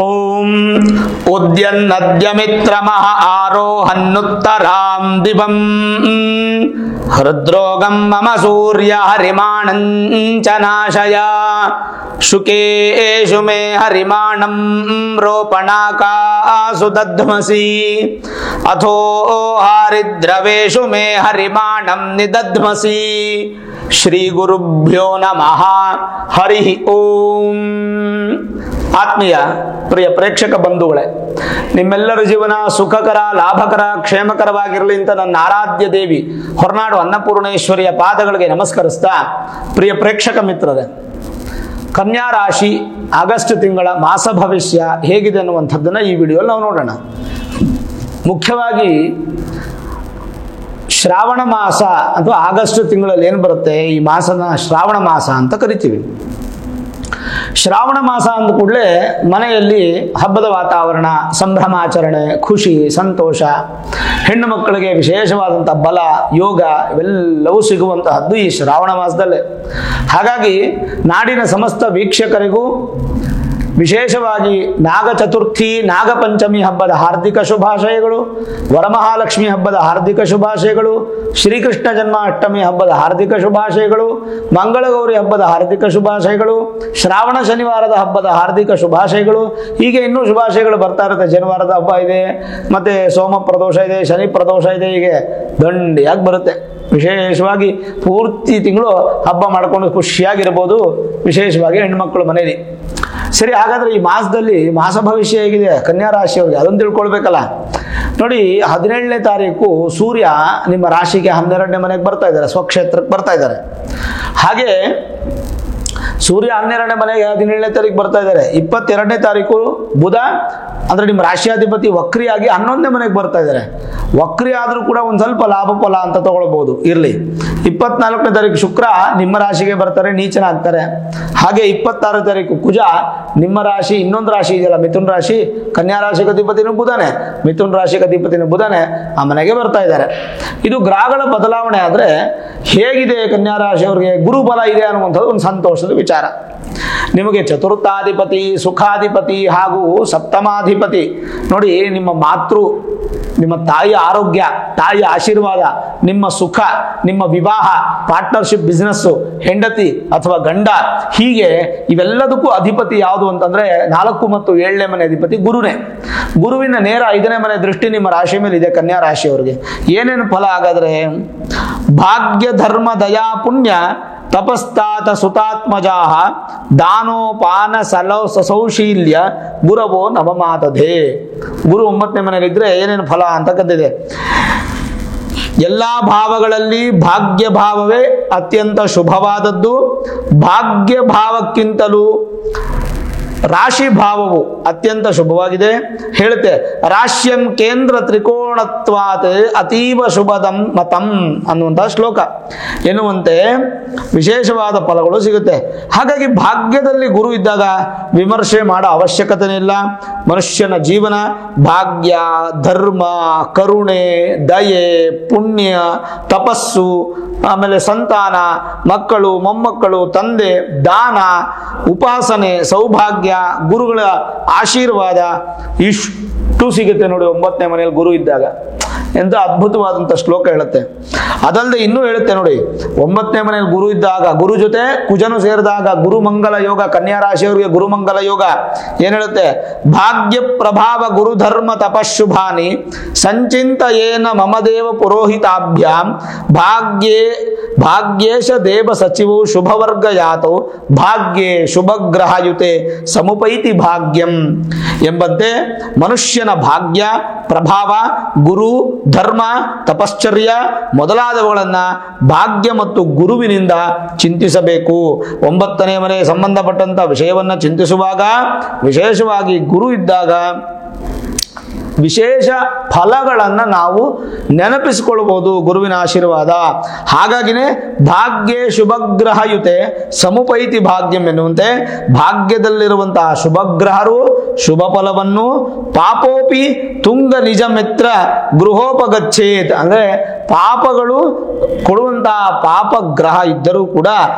ಓಂ ಉದ್ಯನ್ನದ್ಯಮಿತ್ರಮಃ ಆರೋಹನ್ನುತ್ತರಾಂ ದಿವಂ ಹೃದ್ರೋಗಂ ಮಮ ಸೂರ್ಯ ಹರಿಮಾಣಂಚ ನಾಶಯ ಶುಕೇಶು ಮೇ ಹರಿಮಾಣಂ ರೋಪಣಾಕಾಸು ದಧ್ಮಸಿ ಅಥೋ ಹಾರಿದ್ರವೇಶು ಮೇ ಹರಿಮಾಣಂ ನಿದಧ್ಮಸಿ. ಶ್ರೀ ಗುರುಭ್ಯೋ ನಮಃ. ಹರಿ ಓಂ. ಆತ್ಮೀಯ ಪ್ರಿಯ ಪ್ರೇಕ್ಷಕ ಬಂಧುಗಳೇ, ನಿಮ್ಮೆಲ್ಲರ ಜೀವನ ಸುಖಕರ, ಲಾಭಕರ, ಕ್ಷೇಮಕರವಾಗಿರಲಿ ಅಂತ ನನ್ನ ಆರಾಧ್ಯ ದೇವಿ ಹೊರನಾಡು ಅನ್ನಪೂರ್ಣೇಶ್ವರಿಯ ಪಾದಗಳಿಗೆ ನಮಸ್ಕರಿಸ್ತಾ, ಪ್ರಿಯ ಪ್ರೇಕ್ಷಕ ಮಿತ್ರರೇ, ಕನ್ಯಾ ರಾಶಿ ಆಗಸ್ಟ್ ತಿಂಗಳ ಮಾಸ ಭವಿಷ್ಯ ಹೇಗಿದೆ ಅನ್ನುವಂಥದ್ದನ್ನು ಈ ವಿಡಿಯೋಲ್ಲಿ ನಾವು ನೋಡೋಣ. ಮುಖ್ಯವಾಗಿ ಶ್ರಾವಣ ಮಾಸ ಅಥವಾ ಆಗಸ್ಟ್ ತಿಂಗಳಲ್ಲಿ ಏನು ಬರುತ್ತೆ, ಈ ಮಾಸನ ಶ್ರಾವಣ ಮಾಸ ಅಂತ ಕರಿತೀವಿ. ಶ್ರಾವಣ ಮಾಸ ಅಂದ ಕೂಡಲೇ ಮನೆಯಲ್ಲಿ ಹಬ್ಬದ ವಾತಾವರಣ, ಸಂಭ್ರಮಾಚರಣೆ, ಖುಷಿ, ಸಂತೋಷ, ಹೆಣ್ಣು ಮಕ್ಕಳಿಗೆ ವಿಶೇಷವಾದಂಥ ಬಲ, ಯೋಗ ಇವೆಲ್ಲವೂ ಸಿಗುವಂತಹದ್ದು ಈ ಶ್ರಾವಣ ಮಾಸದಲ್ಲೇ. ಹಾಗಾಗಿ ನಾಡಿನ ಸಮಸ್ತ ವೀಕ್ಷಕರಿಗೂ ವಿಶೇಷವಾಗಿ ನಾಗ ಚತುರ್ಥಿ, ನಾಗ ಪಂಚಮಿ ಹಬ್ಬದ ಹಾರ್ದಿಕ ಶುಭಾಶಯಗಳು, ವರಮಹಾಲಕ್ಷ್ಮಿ ಹಬ್ಬದ ಹಾರ್ದಿಕ ಶುಭಾಶಯಗಳು, ಶ್ರೀಕೃಷ್ಣ ಜನ್ಮಾಷ್ಟಮಿ ಹಬ್ಬದ ಹಾರ್ದಿಕ ಶುಭಾಶಯಗಳು, ಮಂಗಳಗೌರಿ ಹಬ್ಬದ ಹಾರ್ದಿಕ ಶುಭಾಶಯಗಳು, ಶ್ರಾವಣ ಶನಿವಾರದ ಹಬ್ಬದ ಹಾರ್ದಿಕ ಶುಭಾಶಯಗಳು. ಹೀಗೆ ಇನ್ನೂ ಶುಭಾಶಯಗಳು ಬರ್ತಾ ಇರುತ್ತೆ. ಶನಿವಾರದ ಹಬ್ಬ ಇದೆ, ಮತ್ತೆ ಸೋಮ ಪ್ರದೋಷ ಇದೆ, ಶನಿ ಪ್ರದೋಷ ಇದೆ, ಹೀಗೆ ದಂಡಿಯಾಗಿ ಬರುತ್ತೆ. ವಿಶೇಷವಾಗಿ ಪೂರ್ತಿ ತಿಂಗಳು ಹಬ್ಬ ಮಾಡಿಕೊಂಡು ಖುಷಿಯಾಗಿರ್ಬೋದು, ವಿಶೇಷವಾಗಿ ಹೆಣ್ಮಕ್ಳು ಮನೇಲಿ. ಸರಿ, ಹಾಗಾದ್ರೆ ಈ ಮಾಸದಲ್ಲಿ ಮಾಸ ಭವಿಷ್ಯ ಹೇಗಿದೆ ಕನ್ಯಾ ರಾಶಿಯವರಿಗೆ ಅದನ್ನು ತಿಳ್ಕೊಳ್ಬೇಕಲ್ಲ. ನೋಡಿ, 17ನೇ ತಾರೀಕು ಸೂರ್ಯ ನಿಮ್ಮ ರಾಶಿಗೆ 12ನೇ ಮನೆಗೆ ಬರ್ತಾ ಇದ್ದಾರೆ, ಸ್ವಕ್ಷೇತ್ರಕ್ಕೆ ಬರ್ತಾ ಇದ್ದಾರೆ. ಹಾಗೆ ಸೂರ್ಯ 12ನೇ ಮನೆಗೆ 17ನೇ ತಾರೀಕು ಬರ್ತಾ ಇದ್ದಾರೆ. 22ನೇ ತಾರೀಕು ಬುಧ ಅಂದ್ರೆ ನಿಮ್ಮ ರಾಶಿಯಾಧಿಪತಿ ವಕ್ರಿಯಾಗಿ 11ನೇ ಮನೆಗೆ ಬರ್ತಾ ಇದ್ದಾರೆ. ವಕ್ರಿ ಆದರೂ ಕೂಡ ಒಂದು ಸ್ವಲ್ಪ ಲಾಭ ಫಲ ಅಂತ ತಗೊಳ್ಬಹುದು, ಇರಲಿ. 24ನೇ ತಾರೀಕು ಶುಕ್ರ ನಿಮ್ಮ ರಾಶಿಗೆ ಬರ್ತಾರೆ, ನೀಚನಾಗ್ತಾರೆ. ಹಾಗೆ 26ನೇ ತಾರೀಕು ಕುಜ ನಿಮ್ಮ ರಾಶಿ, ಇನ್ನೊಂದು ರಾಶಿ ಇದೆಯಲ್ಲ ಮಿಥುನ್ ರಾಶಿ, ಕನ್ಯಾ ರಾಶಿಗೆ ಅಧಿಪತಿನೂ ಬುಧನೇ, ಮಿಥುನ್ ರಾಶಿಗೆ ಅಧಿಪತಿನೂ ಬುಧನೇ, ಆ ಮನೆಗೆ ಬರ್ತಾ ಇದ್ದಾರೆ. ಇದು ಗ್ರಹಗಳ ಬದಲಾವಣೆ ಆದರೆ ಹೇಗಿದೆ ಕನ್ಯಾ ರಾಶಿಯವರಿಗೆ, ಗುರುಬಲ ಇದೆ ಅನ್ನುವಂಥದ್ದು ಒಂದು ಸಂತೋಷದ ವಿಚಾರ. ನಿಮಗೆ ಚತುರ್ಥಾಧಿಪತಿ, ಸುಖಾಧಿಪತಿ ಹಾಗೂ ಸಪ್ತಮಾಧಿಪತಿ ನೋಡಿ, ನಿಮ್ಮ ತಾಯಿಯ ಆರೋಗ್ಯ, ತಾಯಿಯ ಆಶೀರ್ವಾದ, ನಿಮ್ಮ ಸುಖ, ನಿಮ್ಮ ವಿವಾಹ, ಪಾರ್ಟ್ನರ್ಶಿಪ್, ಬಿಸ್ನೆಸ್ಸು, ಹೆಂಡತಿ ಅಥವಾ ಗಂಡ, ಹೀಗೆ ಇವೆಲ್ಲದಕ್ಕೂ ಅಧಿಪತಿ ಯಾವುದು ಅಂತಂದ್ರೆ 4 ಮತ್ತು 7ನೇ ಮನೆ ಅಧಿಪತಿ ಗುರುನೇ. ಗುರುವಿನ ನೇರ 5ನೇ ಮನೆ ದೃಷ್ಟಿ ನಿಮ್ಮ ರಾಶಿ ಮೇಲೆ ಇದೆ ಕನ್ಯಾ ರಾಶಿಯವರಿಗೆ. ಏನೇನು ಫಲ ಹಾಗಾದ್ರೆ, ಭಾಗ್ಯ ಧರ್ಮ ದಯಾ ಪುಣ್ಯ ತಪಸ್ತಾತ ಸುತಾತ್ಮಜಾಹ ದಾನೋಪಾನ ಸಸೌಶೀಲ್ಯ ಗುರವೋ ನವಮಾತಧೆ. ಗುರು 9ನೇ ಮನೆಯಲ್ಲಿದ್ರೆ ಏನೇನು ಫಲ ಅಂತ ಕದ್ದಿದೆ. ಎಲ್ಲಾ ಭಾವಗಳಲ್ಲಿ ಭಾಗ್ಯ ಭಾವವೇ ಅತ್ಯಂತ ಶುಭವಾದದ್ದು. ಭಾಗ್ಯ ಭಾವಕ್ಕಿಂತಲೂ ರಾಶಿ ಭಾವವು ಅತ್ಯಂತ ಶುಭವಾಗಿದೆ. ಹೇಳುತ್ತೆ, ರಾಶ್ಯಂ ಕೇಂದ್ರ ತ್ರಿಕೋಣತ್ವಾತ್ ಅತೀವ ಶುಭದಂ ಮತಂ ಅನ್ನುವಂತಹ ಶ್ಲೋಕ ಎನ್ನುವಂತೆ ವಿಶೇಷವಾದ ಫಲಗಳು ಸಿಗುತ್ತೆ. ಹಾಗಾಗಿ ಭಾಗ್ಯದಲ್ಲಿ ಗುರು ಇದ್ದಾಗ ವಿಮರ್ಶೆ ಮಾಡೋ ಅವಶ್ಯಕತೆ ಇಲ್ಲ. ಮನುಷ್ಯನ ಜೀವನ ಭಾಗ್ಯ, ಧರ್ಮ, ಕರುಣೆ, ದಯೆ, ಪುಣ್ಯ, ತಪಸ್ಸು, ಆಮೇಲೆ ಸಂತಾನ, ಮಕ್ಕಳು, ಮೊಮ್ಮಕ್ಕಳು, ತಂದೆ, ದಾನ, ಉಪಾಸನೆ, ಸೌಭಾಗ್ಯ, ಗುರುಗಳ ಆಶೀರ್ವಾದ ಇಷ್ಟು ಸಿಗುತ್ತೆ ನೋಡಿ 9ನೇ ಮನೆಯಲ್ಲಿ ಗುರು ಇದ್ದಾಗ. ಎಂತ ಅದ್ಭುತವಾದಂಥ ಶ್ಲೋಕ ಹೇಳುತ್ತೆ. ಅದಲ್ಲದೆ ಇನ್ನೂ ಹೇಳುತ್ತೆ ನೋಡಿ, 9ನೇ ಮನೆಯಲ್ಲಿ ಗುರು ಇದ್ದಾಗ, ಗುರು ಜೊತೆ ಕುಜನು ಸೇರಿದಾಗ ಗುರುಮಂಗಲ ಯೋಗ, ಕನ್ಯಾ ರಾಶಿಯವರಿಗೆ ಗುರುಮಂಗಲ ಯೋಗ. ಏನ್ ಹೇಳುತ್ತೆ, ಭಾಗ್ಯ ಪ್ರಭಾವ ಗುರು ಧರ್ಮ ತಪಶುಭಾನಿ ಸಂಚಿಂತ ಏನ ಮಮದೇವ ಪುರೋಹಿತಾಭ್ಯಾಂ ಭಾಗ್ಯೇಶ ದೇವ ಸಚಿವು ಶುಭವರ್ಗ ಯಾತೋ ಭಾಗ್ಯೇ ಶುಭಗ್ರಹಯುತೆ ಸಮುಪೈತಿ ಭಾಗ್ಯಂ ಎಂಬಂತೆ ಮನುಷ್ಯನ ಭಾಗ್ಯ ಪ್ರಭಾವ, ಗುರು, ಧರ್ಮ, ತಪಶ್ಚರ್ಯ ಮೊದಲಾದವುಗಳನ್ನ ಭಾಗ್ಯ ಮತ್ತು ಗುರುವಿನಿಂದ ಚಿಂತಿಸಬೇಕು. 9ನೇ ಮನೆಗೆ ಸಂಬಂಧಪಟ್ಟಂತ ವಿಷಯವನ್ನ ಚಿಂತಿಸುವಾಗ ವಿಶೇಷವಾಗಿ ಗುರು ಇದ್ದಾಗ ವಿಶೇಷ ಫಲಗಳನ್ನು ನಾವು ನೆನಪಿಸಿಕೊಳ್ಳಬಹುದು, ಗುರುವಿನ ಆಶೀರ್ವಾದ. ಹಾಗಾಗಿನೇ ಭಾಗ್ಯ ಶುಭಗ್ರಹಯುತೆ ಸಮುಪೈತಿ ಭಾಗ್ಯಂ ಎನ್ನುವಂತೆ ಭಾಗ್ಯದಲ್ಲಿರುವಂತಹ ಶುಭಗ್ರಹರು ಶುಭ ಫಲವನ್ನು, ಪಾಪೋಪಿ ತುಂಗ ನಿಜ ಮಿತ್ರ ಗೃಹೋಪಗಚ್ಚೇತ್. ಅಂದ್ರೆ ಪಾಪಗಳು ಕೊಡುವಂತಹ ಪಾಪ ಗ್ರಹ ಇದ್ದರೂ ಕೂಡ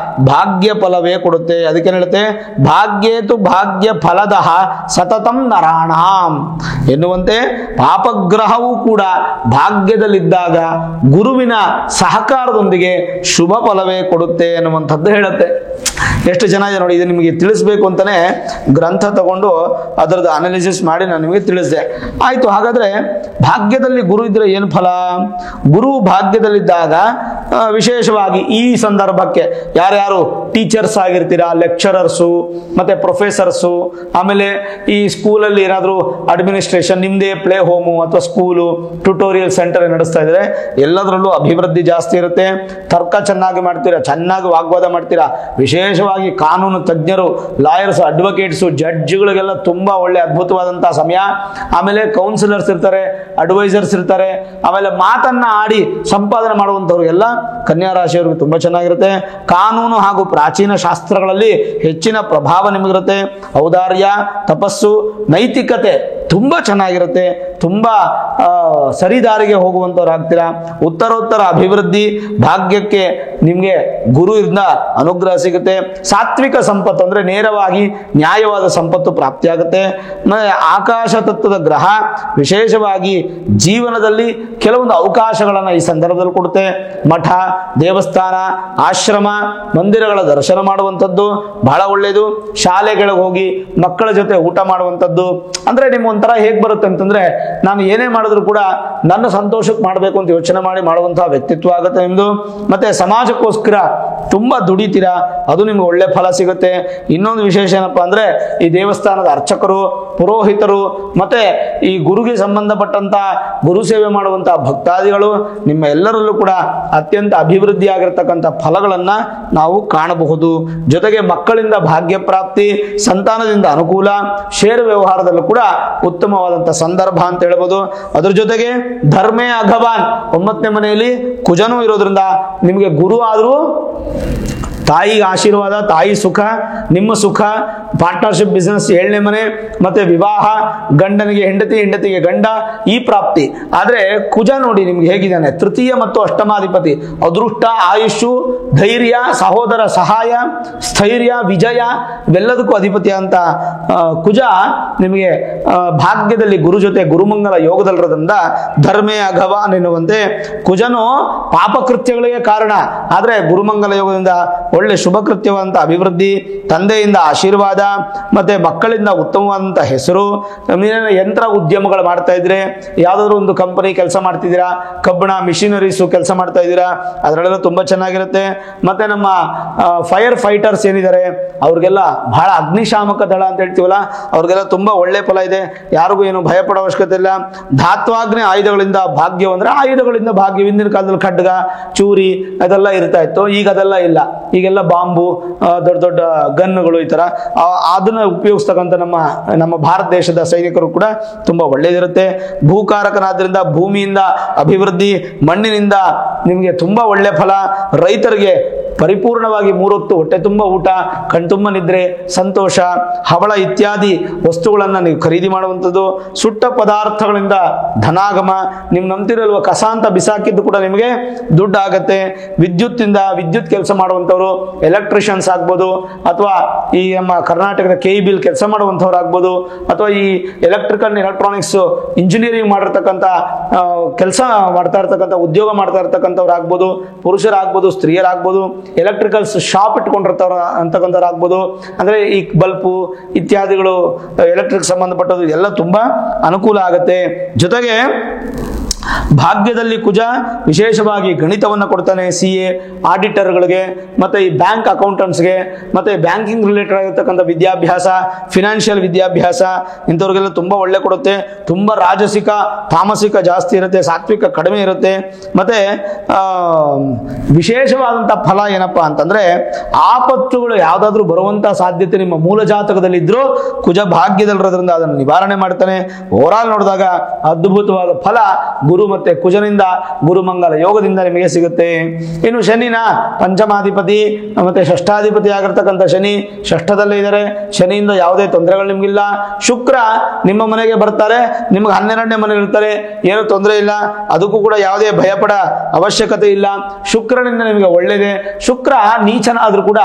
ಭಾಗ್ಯ ಫಲವೇ ಕೊಡುತ್ತೆ. ಅದಕ್ಕೆ ಹೇಳುತ್ತೆ ಭಾಗ್ಯೇತು ಭಾಗ್ಯ ಫಲದಃ ಸತತಂ ನರಾಣಾಂ ಎನ್ನುವಂತೆ ಪಾಪಗ್ರಹವೂ ಕೂಡ ಭಾಗ್ಯದಲ್ಲಿದ್ದಾಗ ಗುರುವಿನ ಸಹಕಾರದೊಂದಿಗೆ ಶುಭ ಫಲವೇ ಕೊಡುತ್ತೆ ಎನ್ನುವಂಥದ್ದು ಹೇಳುತ್ತೆ. ಎಷ್ಟು ಚೆನ್ನಾಗಿದೆ ನೋಡಿ. ಇದು ನಿಮಗೆ ತಿಳಿಸ್ಬೇಕು ಅಂತಾನೆ ಗ್ರಂಥ ತಗೊಂಡು ಅದರದ್ದು ಅನಾಲಿಸಿಸ್ ಮಾಡಿ ನಾನು ನಿಮಗೆ ತಿಳಿಸಿದೆ. ಆಯ್ತು, ಹಾಗಾದ್ರೆ ಭಾಗ್ಯದಲ್ಲಿ ಗುರು ಇದ್ರೆ ಏನು ಫಲ? ಗುರು ಭಾಗ್ಯದಲ್ಲಿದ್ದಾಗ ವಿಶೇಷವಾಗಿ ಈ ಸಂದರ್ಭಕ್ಕೆ ಯಾರ್ಯಾರು ಟೀಚರ್ಸ್ ಆಗಿರ್ತೀರಾ, ಲೆಕ್ಚರರ್ಸು ಮತ್ತೆ ಪ್ರೊಫೆಸರ್ಸು, ಆಮೇಲೆ ಈ ಸ್ಕೂಲಲ್ಲಿ ಏನಾದರೂ ಅಡ್ಮಿನಿಸ್ಟ್ರೇಷನ್, ನಿಮ್ಮದೇ ಪ್ಲೇ ಹೋಮು ಅಥವಾ ಸ್ಕೂಲು ಟ್ಯುಟೋರಿಯಲ್ ಸೆಂಟರ್ ನಡೆಸ್ತಾ ಇದ್ರೆ ಎಲ್ಲದರಲ್ಲೂ ಅಭಿವೃದ್ಧಿ ಜಾಸ್ತಿ ಇರುತ್ತೆ. ತರ್ಕ ಚೆನ್ನಾಗಿ ಮಾಡ್ತೀರಾ, ಚೆನ್ನಾಗಿ ವಾಗ್ವಾದ ಮಾಡ್ತೀರಾ. ವಿಶೇಷವಾಗಿ ಕಾನೂನು ತಜ್ಞರು, ಲಾಯರ್ಸ್, ಅಡ್ವೊಕೇಟ್ಸು, ಜಡ್ಜ್ಗಳಿಗೆಲ್ಲ ತುಂಬಾ ಒಳ್ಳೆ ಅದ್ಭುತವಾದಂತಹ ಸಮಯ. ಆಮೇಲೆ ಕೌನ್ಸಿಲರ್ಸ್ ಇರ್ತಾರೆ, ಅಡ್ವೈಸರ್ಸ್ ಇರ್ತಾರೆ, ಆಮೇಲೆ ಮಾತನ್ನ ಆಡಿ ಸಂಪಾದನೆ ಮಾಡುವಂಥವ್ರು ಎಲ್ಲ ಕನ್ಯಾ ರಾಶಿಯವರಿಗೆ ತುಂಬಾ ಚೆನ್ನಾಗಿರುತ್ತೆ. ಕಾನೂನು ಹಾಗೂ ಪ್ರಾಚೀನ ಶಾಸ್ತ್ರಗಳಲ್ಲಿ ಹೆಚ್ಚಿನ ಪ್ರಭಾವ ನಿಮಗಿರುತ್ತೆ. ಔದಾರ್ಯ, ತಪಸ್ಸು, ನೈತಿಕತೆ ತುಂಬಾ ಚೆನ್ನಾಗಿರುತ್ತೆ. ತುಂಬಾ ಸರಿದಾರಿಗೆ ಹೋಗುವಂತವ್ರು ಆಗ್ತೀರಾ. ಉತ್ತರೋತ್ತರ ಅಭಿವೃದ್ಧಿ, ಭಾಗ್ಯಕ್ಕೆ ನಿಮ್ಗೆ ಗುರುವಿಂದ ಅನುಗ್ರಹ ಸಿಗುತ್ತೆ. ಸಾತ್ವಿಕ ಸಂಪತ್ತು ಅಂದ್ರೆ ನೇರವಾಗಿ ನ್ಯಾಯವಾದ ಸಂಪತ್ತು ಪ್ರಾಪ್ತಿಯಾಗುತ್ತೆ. ಆಕಾಶ ತತ್ವದ ಗ್ರಹ ವಿಶೇಷವಾಗಿ ಜೀವನದಲ್ಲಿ ಕೆಲವೊಂದು ಅವಕಾಶಗಳನ್ನ ಈ ಸಂದರ್ಭದಲ್ಲಿ ಕೊಡುತ್ತೆ. ಮಠ, ದೇವಸ್ಥಾನ, ಆಶ್ರಮ, ಮಂದಿರಗಳ ದರ್ಶನ ಮಾಡುವಂಥದ್ದು ಬಹಳ ಒಳ್ಳೆಯದು. ಶಾಲೆಗಳಿಗೆ ಹೋಗಿ ಮಕ್ಕಳ ಜೊತೆ ಊಟ ಮಾಡುವಂಥದ್ದು. ಅಂದ್ರೆ ನಿಮ್ಗೆ ಒಂಥರ ಹೇಗ್ ಬರುತ್ತೆ ಅಂತಂದ್ರೆ, ನಾನು ಏನೇ ಮಾಡಿದ್ರು ಕೂಡ ನನ್ನ ಸಂತೋಷಕ್ಕೆ ಮಾಡಬೇಕು ಅಂತ ಯೋಚನೆ ಮಾಡಿ ಮಾಡುವಂತಹ ವ್ಯಕ್ತಿತ್ವ ಆಗುತ್ತೆ ನಿಮ್ದು. ಮತ್ತೆ ಸಮಾಜಕ್ಕೋಸ್ಕರ ತುಂಬಾ ದುಡಿತೀರಾ, ಅದು ನಿಮ್ಗೆ ಒಳ್ಳೆ ಫಲ ಸಿಗುತ್ತೆ. ಇನ್ನೊಂದು ವಿಶೇಷ ಏನಪ್ಪಾ ಅಂದ್ರೆ, ಈ ದೇವಸ್ಥಾನದ ಅರ್ಚಕರು, ಪುರೋಹಿತರು, ಮತ್ತೆ ಈ ಗುರುಗೆ ಸಂಬಂಧಪಟ್ಟಂತಹ ಗುರು ಸೇವೆ ಮಾಡುವಂತಹ ಭಕ್ತಾದಿಗಳು, ನಿಮ್ಮ ಎಲ್ಲರಲ್ಲೂ ಕೂಡ ಅತ್ಯಂತ ಅಭಿವೃದ್ಧಿ ಆಗಿರತಕ್ಕಂಥ ಫಲಗಳನ್ನ ನಾವು ಕಾಣಬಹುದು. ಜೊತೆಗೆ ಮಕ್ಕಳಿಂದ ಭಾಗ್ಯ ಪ್ರಾಪ್ತಿ, ಸಂತಾನದಿಂದ ಅನುಕೂಲ, ಷೇರು ವ್ಯವಹಾರದಲ್ಲೂ ಕೂಡ ಉತ್ತಮವಾದಂತಹ ಸಂದರ್ಭ ಅಂತ ಹೇಳ್ಬೋದು. ಅದ್ರ ಜೊತೆಗೆ ಧರ್ಮೇ ಅಘವಾನ್ 9ನೇ ಮನೆಯಲ್ಲಿ ಕುಜನೂ ಇರೋದ್ರಿಂದ ನಿಮಗೆ ಗುರು ಆದ್ರೂ ತಾಯಿಗೆ ಆಶೀರ್ವಾದ, ತಾಯಿ ಸುಖ, ನಿಮ್ಮ ಸುಖ, ಪಾರ್ಟ್ನರ್ಶಿಪ್ ಬಿಸ್ನೆಸ್ 7ನೇ ಮನೆ, ಮತ್ತೆ ವಿವಾಹ, ಗಂಡನಿಗೆ ಹೆಂಡತಿ, ಹೆಂಡತಿಗೆ ಗಂಡ, ಈ ಪ್ರಾಪ್ತಿ. ಆದ್ರೆ ಕುಜ ನೋಡಿ ನಿಮ್ಗೆ ಹೇಗಿದ್ದಾನೆ, ತೃತೀಯ ಮತ್ತು ಅಷ್ಟಮಾಧಿಪತಿ. ಅದೃಷ್ಟ, ಆಯುಷು, ಧೈರ್ಯ, ಸಹೋದರ ಸಹಾಯ, ಸ್ಥೈರ್ಯ, ವಿಜಯ ಇವೆಲ್ಲದಕ್ಕೂ ಅಧಿಪತಿ ಅಂತ ಕುಜ ನಿಮಗೆ ಭಾಗ್ಯದಲ್ಲಿ ಗುರು ಜೊತೆ ಗುರುಮಂಗಲ ಯೋಗದಲ್ಲಿರೋದ್ರಿಂದ ಧರ್ಮೇ ಅಘವಾನ್ ಎನ್ನುವಂತೆ ಕುಜನು ಪಾಪಕೃತ್ಯಗಳಿಗೆ ಕಾರಣ. ಆದ್ರೆ ಗುರುಮಂಗಲ ಯೋಗದಿಂದ ಒಳ್ಳೆ ಶುಭ ಕೃತ್ಯವಾದಂತಹ ಅಭಿವೃದ್ಧಿ, ತಂದೆಯಿಂದ ಆಶೀರ್ವಾದ, ಮತ್ತೆ ಮಕ್ಕಳಿಂದ ಉತ್ತಮವಾದಂತಹ ಹೆಸರು. ಯಂತ್ರ ಉದ್ಯಮಗಳು ಮಾಡ್ತಾ ಇದ್ರೆ, ಯಾವ್ದಾದ್ರು ಒಂದು ಕಂಪನಿ ಕೆಲಸ ಮಾಡ್ತಿದ್ದೀರಾ, ಕಬ್ಬಣ ಮಿಷಿನರೀಸ್ ಕೆಲಸ ಮಾಡ್ತಾ ಇದ್ದೀರಾ, ಅದರಲ್ಲೆಲ್ಲ ತುಂಬಾ ಚೆನ್ನಾಗಿರುತ್ತೆ. ಮತ್ತೆ ನಮ್ಮ ಫೈರ್ ಫೈಟರ್ಸ್ ಏನಿದ್ದಾರೆ ಅವ್ರಿಗೆಲ್ಲ ಬಹಳ, ಅಗ್ನಿಶಾಮಕ ದಳ ಅಂತ ಹೇಳ್ತೀವಲ್ಲ, ಅವ್ರಿಗೆಲ್ಲ ತುಂಬಾ ಒಳ್ಳೆ ಫಲ ಇದೆ. ಯಾರಿಗೂ ಏನು ಭಯ ಪಡೋ ಅವಶ್ಯಕತೆ ಇಲ್ಲ. ಧಾತ್ವಾಗ್ನಿ ಆಯುಧಗಳಿಂದ ಭಾಗ್ಯ ಅಂದ್ರೆ ಆಯುಧಗಳಿಂದ ಭಾಗ್ಯ. ಹಿಂದಿನ ಕಾಲದಲ್ಲಿ ಖಡ್ಗ, ಚೂರಿ ಅದೆಲ್ಲ ಇರ್ತಾ ಇತ್ತು, ಈಗ ಅದೆಲ್ಲ ಇಲ್ಲ. ಈಗೆಲ್ಲ ಬಾಂಬು, ದೊಡ್ಡ ದೊಡ್ಡ ಗನ್ನುಗಳು, ಈ ತರ ಅದನ್ನ ಉಪಯೋಗಿಸ್ತಕ್ಕಂಥ ನಮ್ಮ ಭಾರತ ದೇಶದ ಸೈನಿಕರು ಕೂಡ ತುಂಬಾ ಒಳ್ಳೇದಿರುತ್ತೆ. ಭೂಕಾರಕನಾದ್ರಿಂದ ಭೂಮಿಯಿಂದ ಅಭಿವೃದ್ಧಿ, ಮಣ್ಣಿನಿಂದ ನಿಮಗೆ ತುಂಬಾ ಒಳ್ಳೆ ಫಲ. ರೈತರಿಗೆ ಪರಿಪೂರ್ಣವಾಗಿ 3 ಹೊತ್ತು ಹೊಟ್ಟೆ ತುಂಬ ಊಟ, ಕಣ್ತುಂಬ ನಿದ್ರೆ, ಸಂತೋಷ, ಹವಳ ಇತ್ಯಾದಿ ವಸ್ತುಗಳನ್ನ ನೀವು ಖರೀದಿ ಮಾಡುವಂಥದ್ದು. ಸುಟ್ಟ ಪದಾರ್ಥಗಳಿಂದ ಧನಾಗಮ. ನೀವು ನಂಬ್ತಿರಲ್ವ, ಕಸ ಅಂತ ಬಿಸಾಕಿದ್ದು ಕೂಡ ನಿಮಗೆ ದುಡ್ಡು ಆಗತ್ತೆ. ವಿದ್ಯುತ್ ಕೆಲಸ ಮಾಡುವಂಥವ್ರು, ಎಲೆಕ್ಟ್ರಿಷಿಯನ್ಸ್ ಆಗ್ಬೋದು, ಅಥವಾ ಈ ನಮ್ಮ ಕರ್ನಾಟಕದ KEB ಕೆಲಸ ಮಾಡುವಂಥವ್ರು ಆಗ್ಬೋದು, ಅಥವಾ ಈ ಎಲೆಕ್ಟ್ರಾನಿಕ್ಸ್ ಇಂಜಿನಿಯರಿಂಗ್ ಮಾಡಿರ್ತಕ್ಕಂಥ ಕೆಲಸ ಮಾಡ್ತಾ ಇರ್ತಕ್ಕಂಥ, ಉದ್ಯೋಗ ಮಾಡ್ತಾ ಇರ್ತಕ್ಕಂಥವ್ರು ಆಗ್ಬೋದು, ಪುರುಷರಾಗ್ಬೋದು, ಸ್ತ್ರೀಯರಾಗ್ಬೋದು, ಎಲೆಕ್ಟ್ರಿಕಲ್ಸ್ ಶಾಪ್ ಇಟ್ಕೊಂಡಿರ್ತಾರ ಅಂತಕ್ಕಂಥವ್ರು ಆಗ್ಬೋದು. ಅಂದ್ರೆ ಈ ಬಲ್ಪು ಇತ್ಯಾದಿಗಳು ಎಲೆಕ್ಟ್ರಿಕ್ ಸಂಬಂಧಪಟ್ಟದ್ದು ಎಲ್ಲ ತುಂಬಾ ಅನುಕೂಲ ಆಗುತ್ತೆ. ಜೊತೆಗೆ ಭಾಗ್ಯದಲ್ಲಿ ಕುಜ ವಿಶೇಷವಾಗಿ ಗಣಿತವನ್ನು ಕೊಡ್ತಾನೆ. CA ಆಡಿಟರ್ಗಳಿಗೆ, ಮತ್ತೆ ಈ ಬ್ಯಾಂಕ್ ಅಕೌಂಟೆಂಟ್ಸ್ಗೆ, ಮತ್ತೆ ಬ್ಯಾಂಕಿಂಗ್ ರಿಲೇಟೆಡ್ ಆಗಿರ್ತಕ್ಕಂಥ ವಿದ್ಯಾಭ್ಯಾಸ, ಫಿನಾನ್ಷಿಯಲ್ ವಿದ್ಯಾಭ್ಯಾಸ, ಇಂಥವ್ರಿಗೆಲ್ಲ ತುಂಬಾ ಒಳ್ಳೆ ಕೊಡುತ್ತೆ. ತುಂಬಾ ರಾಜಸಿಕ, ತಾಮಸಿಕ ಜಾಸ್ತಿ ಇರುತ್ತೆ, ಸಾತ್ವಿಕ ಕಡಿಮೆ ಇರುತ್ತೆ. ಮತ್ತೆ ವಿಶೇಷವಾದಂಥ ಫಲ ಏನಪ್ಪಾ ಅಂತಂದ್ರೆ, ಆಪತ್ತುಗಳು ಯಾವ್ದಾದ್ರು ಬರುವಂತ ಸಾಧ್ಯತೆ ನಿಮ್ಮ ಮೂಲ ಜಾತಕದಲ್ಲಿ ಇದ್ರೂ ಕುಜ ಭಾಗ್ಯದಲ್ಲಿರೋದ್ರಿಂದ ಅದನ್ನು ನಿವಾರಣೆ ಮಾಡ್ತಾನೆ. ಓವರಾಲ್ ನೋಡಿದಾಗ ಅದ್ಭುತವಾದ ಫಲ ಗುರು ಮತ್ತೆ ಕುಜನಿಂದ ಗುರುಮಂಗಲ ಯೋಗದಿಂದ ನಿಮಗೆ ಸಿಗುತ್ತೆ. ಇನ್ನು ಶನಿನ ಪಂಚಮಾಧಿಪತಿ ಮತ್ತೆ ಷಷ್ಠಾಧಿಪತಿ ಆಗಿರ್ತಕ್ಕಂಥ ಶನಿ ಷಷ್ಠದಲ್ಲೇ ಇದ್ದಾರೆ. ಶನಿಯಿಂದ ಯಾವುದೇ ತೊಂದರೆಗಳು ನಿಮ್ಗಿಲ್ಲ. ಶುಕ್ರ ನಿಮ್ಮ ಮನೆಗೆ ಬರ್ತಾರೆ, ನಿಮ್ಗೆ 12ನೇ ಮನೆ ಇರ್ತಾರೆ, ಏನು ತೊಂದರೆ ಇಲ್ಲ, ಅದಕ್ಕೂ ಕೂಡ ಯಾವುದೇ ಭಯಪಡ ಅವಶ್ಯಕತೆ ಇಲ್ಲ. ಶುಕ್ರನಿಂದ ನಿಮಗೆ ಒಳ್ಳೇದೆ. ಶುಕ್ರ ನೀಚನಾದ್ರೂ ಕೂಡ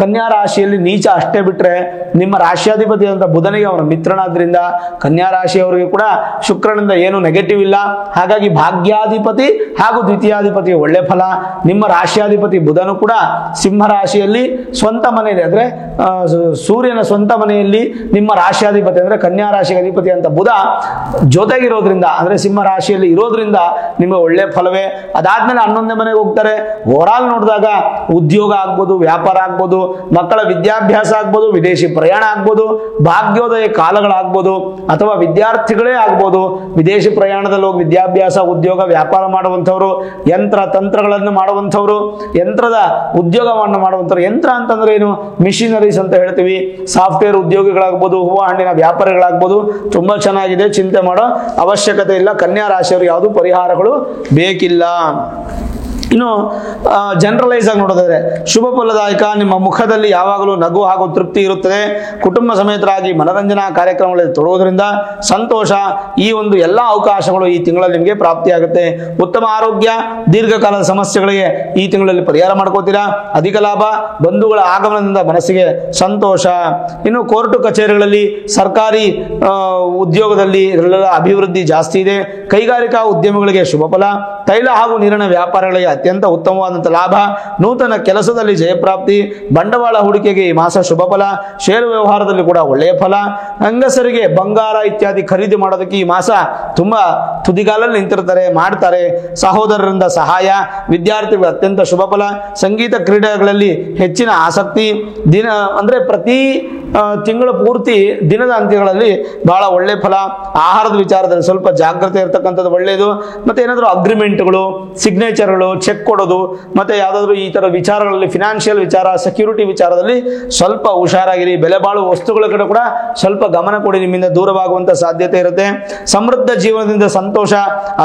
ಕನ್ಯಾ ರಾಶಿಯಲ್ಲಿ ನೀಚ ಅಷ್ಟೇ ಬಿಟ್ರೆ ನಿಮ್ಮ ರಾಶಿಯಾಧಿಪತಿ ಅಂತ ಬುಧನಿಗೆ ಅವನ ಮಿತ್ರನಾದ್ರಿಂದ ಕನ್ಯಾ ರಾಶಿಯವರಿಗೆ ಕೂಡ ಶುಕ್ರನಿಂದ ಏನು ನೆಗೆಟಿವ್ ಇಲ್ಲ. ಹಾಗಾಗಿ ಭಾಗ್ಯಾಧಿಪತಿ ಹಾಗೂ ದ್ವಿತೀಯಾಧಿಪತಿ ಒಳ್ಳೆ ಫಲ. ನಿಮ್ಮ ರಾಶಿಯಾಧಿಪತಿ ಬುಧನು ಕೂಡ ಸಿಂಹ ರಾಶಿಯಲ್ಲಿ ಸ್ವಂತ ಮನೆಯಲ್ಲಿ ಅಂದ್ರೆ ಸೂರ್ಯನ ಸ್ವಂತ ಮನೆಯಲ್ಲಿ ನಿಮ್ಮ ರಾಶಿಯಾಧಿಪತಿ ಅಂದ್ರೆ ಕನ್ಯಾ ರಾಶಿಗೆ ಅಧಿಪತಿ ಅಂತ ಬುಧ ಜೊತೆಗಿರೋದ್ರಿಂದ ಅಂದ್ರೆ ಸಿಂಹ ರಾಶಿಯಲ್ಲಿ ಇರೋದ್ರಿಂದ ನಿಮಗೆ ಒಳ್ಳೆ ಫಲವೇ. ಅದಾದ್ಮೇಲೆ 11ನೇ ಮನೆಗೆ ಹೋಗ್ತಾರೆ. ಓವರಾಲ್ ನೋಡಿದಾಗ ಉದ್ಯೋಗ ಆಗ್ಬೋದು, ವ್ಯಾಪಾರ ಆಗ್ಬೋದು, ಮಕ್ಕಳ ವಿದ್ಯಾಭ್ಯಾಸ ಆಗ್ಬೋದು, ವಿದೇಶಿ ಪ್ರಯಾಣ ಆಗ್ಬೋದು, ಭಾಗ್ಯೋದಯ ಕಾಲಗಳಾಗ್ಬೋದು, ಅಥವಾ ವಿದ್ಯಾರ್ಥಿಗಳೇ ಆಗ್ಬೋದು. ವಿದೇಶಿ ಪ್ರಯಾಣದಲ್ಲಿ ಹೋಗಿ ವಿದ್ಯಾಭ್ಯಾಸ, ಉದ್ಯೋಗ, ವ್ಯಾಪಾರ ಮಾಡುವಂಥವ್ರು, ಯಂತ್ರ ತಂತ್ರಗಳನ್ನು ಮಾಡುವಂಥವ್ರು, ಯಂತ್ರದ ಉದ್ಯೋಗವನ್ನು ಮಾಡುವಂಥವ್ರು. ಯಂತ್ರ ಅಂತಂದ್ರೆ ಏನು? ಮಿಷಿನರೀಸ್ ಅಂತ ಹೇಳ್ತೀವಿ. ಸಾಫ್ಟ್ವೇರ್ ಉದ್ಯೋಗಿಗಳಾಗ್ಬೋದು, ಹೂವು ಹಣ್ಣಿನ ವ್ಯಾಪಾರಿಗಳಾಗ್ಬೋದು. ತುಂಬಾ ಚೆನ್ನಾಗಿದೆ, ಚಿಂತೆ ಮಾಡೋ ಅವಶ್ಯಕತೆ ಇಲ್ಲ. ಕನ್ಯಾ ರಾಶಿಯವರು ಯಾವುದು ಪರಿಹಾರಗಳು ಬೇಕಿಲ್ಲ. ಇನ್ನು ಜನರಲೈಸ್ ಆಗಿ ನೋಡೋದಾದ್ರೆ ಶುಭ ಫಲದಾಯಕ. ನಿಮ್ಮ ಮುಖದಲ್ಲಿ ಯಾವಾಗಲೂ ನಗು ಹಾಗೂ ತೃಪ್ತಿ ಇರುತ್ತದೆ. ಕುಟುಂಬ ಸಮೇತರಾಗಿ ಮನರಂಜನಾ ಕಾರ್ಯಕ್ರಮಗಳಲ್ಲಿ ತೊಡೋದ್ರಿಂದ ಸಂತೋಷ. ಈ ಒಂದು ಎಲ್ಲ ಅವಕಾಶಗಳು ಈ ತಿಂಗಳಲ್ಲಿ ನಿಮಗೆ ಪ್ರಾಪ್ತಿಯಾಗುತ್ತೆ. ಉತ್ತಮ ಆರೋಗ್ಯ, ದೀರ್ಘಕಾಲದ ಸಮಸ್ಯೆಗಳಿಗೆ ಈ ತಿಂಗಳಲ್ಲಿ ಪರಿಹಾರ ಮಾಡ್ಕೋತೀರಾ. ಅಧಿಕ ಲಾಭ, ಬಂಧುಗಳ ಆಗಮನದಿಂದ ಮನಸ್ಸಿಗೆ ಸಂತೋಷ. ಇನ್ನು ಕೋರ್ಟು ಕಚೇರಿಗಳಲ್ಲಿ, ಸರ್ಕಾರಿ ಉದ್ಯೋಗದಲ್ಲಿ ಇದರಲ್ಲೆಲ್ಲ ಅಭಿವೃದ್ಧಿ ಜಾಸ್ತಿ ಇದೆ. ಕೈಗಾರಿಕಾ ಉದ್ಯಮಗಳಿಗೆ ಶುಭ ಫಲ. ತೈಲ ಹಾಗೂ ನೀರಿನ ವ್ಯಾಪಾರಗಳಿಗೆ ಅತ್ಯಂತ ಉತ್ತಮವಾದಂಥ ಲಾಭ. ನೂತನ ಕೆಲಸದಲ್ಲಿ ಜಯಪ್ರಾಪ್ತಿ. ಬಂಡವಾಳ ಹೂಡಿಕೆಗೆ ಈ ಮಾಸ ಶುಭ ಫಲ. ಷೇರು ವ್ಯವಹಾರದಲ್ಲಿ ಕೂಡ ಒಳ್ಳೆಯ ಫಲ. ಹೆಂಗಸರಿಗೆ ಬಂಗಾರ ಇತ್ಯಾದಿ ಖರೀದಿ ಮಾಡೋದಕ್ಕೆ ಈ ಮಾಸ ತುಂಬಾ ತುದಿಗಾಲಲ್ಲಿ ನಿಂತಿರ್ತಾರೆ, ಮಾಡ್ತಾರೆ. ಸಹೋದರರಿಂದ ಸಹಾಯ. ವಿದ್ಯಾರ್ಥಿಗಳು ಅತ್ಯಂತ ಶುಭ ಫಲ. ಸಂಗೀತ ಕ್ರೀಡೆಗಳಲ್ಲಿ ಹೆಚ್ಚಿನ ಆಸಕ್ತಿ. ದಿನ ಅಂದ್ರೆ ಪ್ರತಿ ತಿಂಗಳ ಪೂರ್ತಿ ದಿನದ ಅಂತ್ಯಗಳಲ್ಲಿ ಬಹಳ ಒಳ್ಳೆ ಫಲ. ಆಹಾರದ ವಿಚಾರದಲ್ಲಿ ಸ್ವಲ್ಪ ಜಾಗ್ರತೆ ಇರತಕ್ಕಂಥದ್ದು ಒಳ್ಳೆಯದು. ಮತ್ತೆ ಏನಾದರೂ ಅಗ್ರಿಮೆಂಟ್ಗಳು, ಸಿಗ್ನೇಚರ್ಗಳು, ಚೆಕ್ ಕೊಡೋದು, ಮತ್ತೆ ಯಾವುದಾದ್ರೂ ಈ ತರ ವಿಚಾರಗಳಲ್ಲಿ, ಫಿನಾನ್ಷಿಯಲ್ ವಿಚಾರ, ಸೆಕ್ಯೂರಿಟಿ ವಿಚಾರದಲ್ಲಿ ಸ್ವಲ್ಪ ಹುಷಾರಾಗಿರಿ. ಬೆಲೆ ಬಾಳುವ ವಸ್ತುಗಳ ಕಡೆ ಕೂಡ ಸ್ವಲ್ಪ ಗಮನ ಕೊಡಿ, ನಿಮ್ಮಿಂದ ದೂರವಾಗುವಂತ ಸಾಧ್ಯತೆ ಇರುತ್ತೆ. ಸಮೃದ್ಧ ಜೀವನದಿಂದ ಸಂತೋಷ.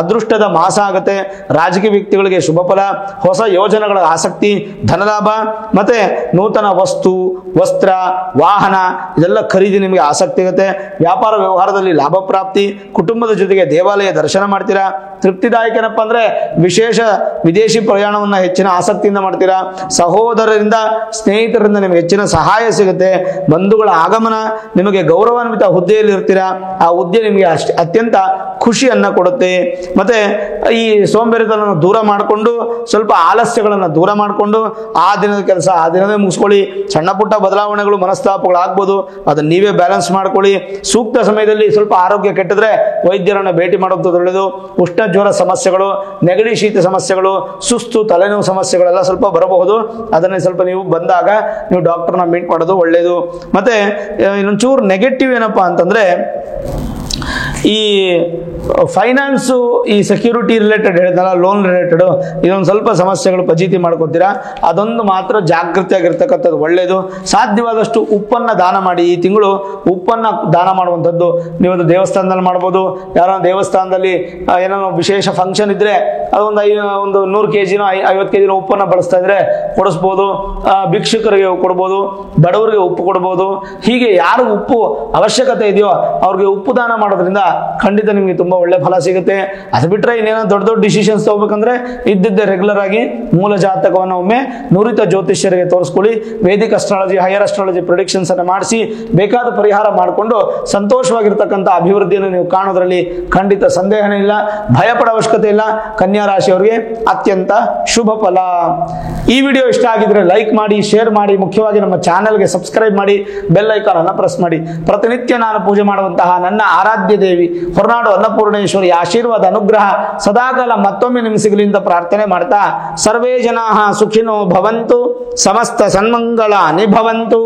ಅದೃಷ್ಟದ ಮಾಸ ಆಗುತ್ತೆ. ರಾಜಕೀಯ ವ್ಯಕ್ತಿಗಳಿಗೆ ಶುಭ ಫಲ. ಹೊಸ ಯೋಜನೆಗಳ ಆಸಕ್ತಿ, ಧನಲಾಭ, ಮತ್ತೆ ನೂತನ ವಸ್ತು, ವಸ್ತ್ರ, ವಾಹನ ಇದೆಲ್ಲ ಖರೀದಿ ನಿಮಗೆ ಆಸಕ್ತಿ ಇರುತ್ತೆ. ವ್ಯಾಪಾರ ವ್ಯವಹಾರದಲ್ಲಿ ಲಾಭ ಪ್ರಾಪ್ತಿ. ಕುಟುಂಬದ ಜೊತೆಗೆ ದೇವಾಲಯ ದರ್ಶನ ಮಾಡ್ತೀರಾ. ತೃಪ್ತಿದಾಯಕ ಏನಪ್ಪ ಅಂದ್ರೆ ವಿಶೇಷ ವಿದೇಶಿ ಪ್ರಯಾಣವನ್ನ ಹೆಚ್ಚಿನ ಆಸಕ್ತಿಯಿಂದ ಮಾಡ್ತೀರಾ. ಸಹೋದರರಿಂದ, ಸ್ನೇಹಿತರಿಂದ ನಿಮಗೆ ಹೆಚ್ಚಿನ ಸಹಾಯ ಸಿಗುತ್ತೆ. ಬಂಧುಗಳ ಆಗಮನ. ನಿಮಗೆ ಗೌರವಾನ್ವಿತ ಹುದ್ದೆಯಲ್ಲಿ ಇರ್ತೀರಾ. ಆ ಹುದ್ದೆ ನಿಮಗೆ ಅತ್ಯಂತ ಖುಷಿಯನ್ನ ಕೊಡುತ್ತೆ. ಮತ್ತೆ ಈ ಸೋಂಬೇರಿತನವನ್ನು ದೂರ ಮಾಡಿಕೊಂಡು, ಸ್ವಲ್ಪ ಆಲಸ್ಯಗಳನ್ನು ದೂರ ಮಾಡಿಕೊಂಡು ಆ ದಿನದ ಕೆಲಸ ಆ ದಿನವೇ ಮುಗಿಸ್ಕೊಳ್ಳಿ. ಸಣ್ಣ ಪುಟ್ಟ ಬದಲಾವಣೆಗಳು, ಮನಸ್ತಾಪಗಳು ಆಗ್ಬೋದು, ಅದನ್ನ ನೀವೇ ಬ್ಯಾಲೆನ್ಸ್ ಮಾಡ್ಕೊಳ್ಳಿ. ಸೂಕ್ತ ಸಮಯದಲ್ಲಿ ಸ್ವಲ್ಪ ಆರೋಗ್ಯ ಕೆಟ್ಟಿದ್ರೆ ವೈದ್ಯರನ್ನ ಭೇಟಿ ಮಾಡುವಂಥದ್ದು ಒಳ್ಳೆಯದು. ಉಷ್ಣ ಜ್ವರ ಸಮಸ್ಯೆಗಳು, ನೆಗಡಿ ಶೀತ ಸಮಸ್ಯೆಗಳು, ಸುಸ್ತು, ತಲೆನೋವು ಸಮಸ್ಯೆಗಳೆಲ್ಲ ಸ್ವಲ್ಪ ಬರಬಹುದು. ಅದನ್ನೇ ಸ್ವಲ್ಪ ನೀವು ಬಂದಾಗ ನೀವು ಡಾಕ್ಟರ್ನ ಮೀಟ್ ಮಾಡೋದು ಒಳ್ಳೆಯದು. ಮತ್ತೆ ಇನ್ನೊಂಚೂರು ನೆಗೆಟಿವ್ ಏನಪ್ಪಾ ಅಂತಂದ್ರೆ ಈ ಫೈನಾನ್ಸು, ಈ ಸೆಕ್ಯೂರಿಟಿ ರಿಲೇಟೆಡ್ ಹೇಳಿದ್ನಲ್ಲ, ಲೋನ್ ರಿಲೇಟೆಡ್, ಇದೊಂದು ಸ್ವಲ್ಪ ಸಮಸ್ಯೆಗಳು ಫಜೀತಿ ಮಾಡ್ಕೋತೀರಾ. ಅದೊಂದು ಮಾತ್ರ ಜಾಗೃತಿಯಾಗಿರ್ತಕ್ಕಂಥದ್ದು ಒಳ್ಳೆಯದು. ಸಾಧ್ಯವಾದಷ್ಟು ಉಪ್ಪನ್ನ ದಾನ ಮಾಡಿ. ಈ ತಿಂಗಳು ಉಪ್ಪನ್ನ ದಾನ ಮಾಡುವಂಥದ್ದು ನೀವೊಂದು ದೇವಸ್ಥಾನದಲ್ಲಿ ಮಾಡ್ಬೋದು. ಯಾರೋ ದೇವಸ್ಥಾನದಲ್ಲಿ ಏನೋ ವಿಶೇಷ ಫಂಕ್ಷನ್ ಇದ್ರೆ ಅದೊಂದು 100 kg 50 kg ಉಪ್ಪನ್ನ ಬಳಸ್ತಾ ಇದ್ರೆ ಕೊಡಿಸ್ಬೋದು. ಭಿಕ್ಷುಕರಿಗೆ ಕೊಡ್ಬೋದು, ಬಡವರಿಗೆ ಉಪ್ಪು ಕೊಡ್ಬೋದು. ಹೀಗೆ ಯಾರು ಉಪ್ಪು ಅವಶ್ಯಕತೆ ಇದೆಯೋ ಅವ್ರಿಗೆ ಉಪ್ಪು ದಾನ ಮಾಡೋದ್ರಿಂದ ಖಂಡಿತ ನಿಮಗೆ ತುಂಬಾ ಒಳ್ಳೆ ಫಲ ಸಿಗುತ್ತೆ. ಅದು ಬಿಟ್ರೆ ಇನ್ನೇನೋ ದೊಡ್ಡ ದೊಡ್ಡ ಡಿಸಿಷನ್ಸ್ ತಗೋಬೇಕಂದ್ರೆ ಇದ್ದಿದ್ದೆ ರೆಗ್ಯುಲರ್ ಆಗಿ ಮೂಲ ಜಾತಕವನ್ನು ಒಮ್ಮೆ ನುರಿತ ಜ್ಯೋತಿಷ್ಯರಿಗೆ ತೋರಿಸ್ಕೊಳ್ಳಿ. Vedic astrology, higher astrology predictions ಅನ್ನು ಮಾಡಿಸಿ ಬೇಕಾದ ಪರಿಹಾರ ಮಾಡಿಕೊಂಡು ಸಂತೋಷವಾಗಿರ್ತಕ್ಕಂಥ ಅಭಿವೃದ್ಧಿಯನ್ನು ನೀವು ಕಾಣೋದ್ರಲ್ಲಿ ಖಂಡಿತ ಸಂದೇಹನೇ ಇಲ್ಲ. ಭಯಪಡ ಅವಶ್ಯಕತೆ ಇಲ್ಲ. ಕನ್ಯಾ ರಾಶಿಯವರಿಗೆ ಅತ್ಯಂತ ಶುಭ ಫಲ. ಈ ವಿಡಿಯೋ ಇಷ್ಟ ಆಗಿದ್ರೆ ಲೈಕ್ ಮಾಡಿ, ಶೇರ್ ಮಾಡಿ, ಮುಖ್ಯವಾಗಿ ನಮ್ಮ ಚಾನೆಲ್ಗೆ ಸಬ್ಸ್ಕ್ರೈಬ್ ಮಾಡಿ, ಬೆಲ್ ಐಕಾನ್ ಅನ್ನು ಪ್ರೆಸ್ ಮಾಡಿ. ಪ್ರತಿನಿತ್ಯ ನಾನು ಪೂಜೆ ಮಾಡುವಂತಹ ನನ್ನ ಆರಾಧ್ಯ ದೇವಿ ಹೊರನಾಡು ಅನ್ನಪೂರ್ಣೇಶ್ವರಿ ಆಶೀರ್ವಾದ ಅನುಗ್ರಹ ಸದಾಕಾಲ ಮತ್ತೊಮ್ಮೆ ನಿಮಗೆ ಸಿಗಲಿ ಅಂತ ಪ್ರಾರ್ಥನೆ ಮಾಡ್ತಾ, ಸರ್ವೇ ಜನಾಃ ಸುಖಿನೋ ಭವಂತು, ಸಮಸ್ತ ಸನ್ಮಂಗಳಾನಿ ಭವಂತು.